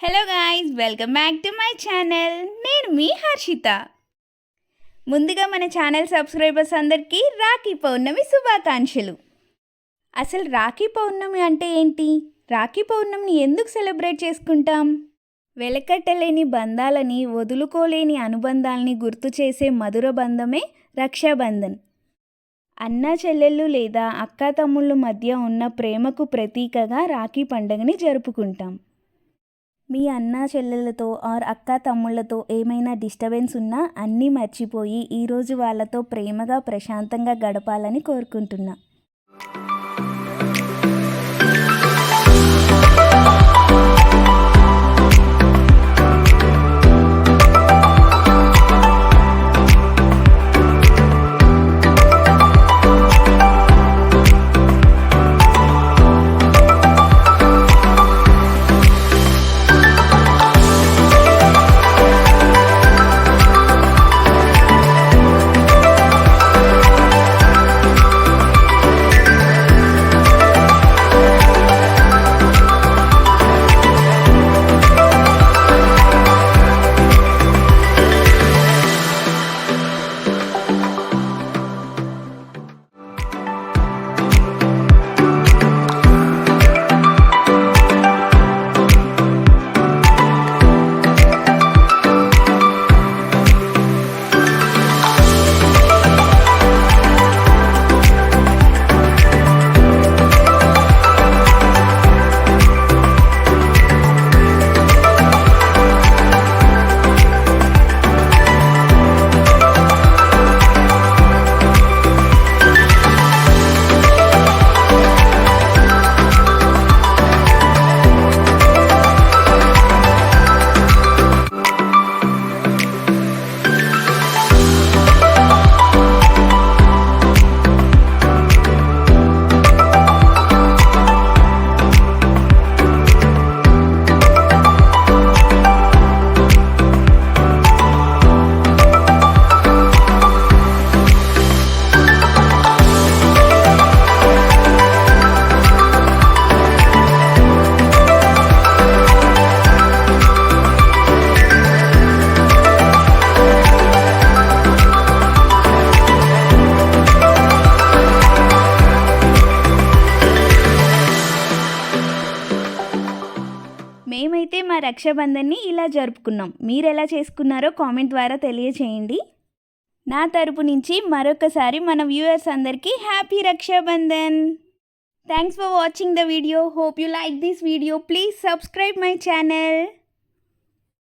Hello guys, welcome back to my channel. నేను మీ హర్షిత. ముందుగా మన ఛానల్ సబ్స్క్రైబర్స్ అందరికీ రాఖీ పౌర్ణమి శుభాకాంక్షలు. అసలు రాఖీ పౌర్ణమి అంటే ఏంటి? రాఖీ పౌర్ణమిని ఎందుకు సెలబ్రేట్ చేసుకుంటాం? వెలకట్టలేని బంధాలని, వదులుకోలేని అనుబంధాలని గుర్తు చేసే మధుర బంధమే రక్షాబంధన్. అన్నా చెల్లెళ్ళు లేదా అక్కా తమ్ముళ్ళ మధ్య ఉన్న ప్రేమకు ప్రతీకగా రాఖీ పండుగని జరుపుకుంటాం. మీ అన్నా చెల్లెళ్ళతో ఆర్ అక్కా తమ్ముళ్ళతో ఏమైనా డిస్టర్బెన్స్ ఉన్నా అన్నీ మర్చిపోయి ఈరోజు వాళ్ళతో ప్రేమగా ప్రశాంతంగా గడపాలని కోరుకుంటున్నా. మేమైతే మా రక్షాబంధన్ని ఇలా జరుపుకున్నాం. మీరు ఎలా చేసుకున్నారో కామెంట్ ద్వారా తెలియచేయండి. నా తరపు నుంచి మరొకసారి మన వ్యూవర్స్ అందరికీ happy Raksha Bandhan. Thanks for watching the video. Hope you like this video. Please subscribe my channel.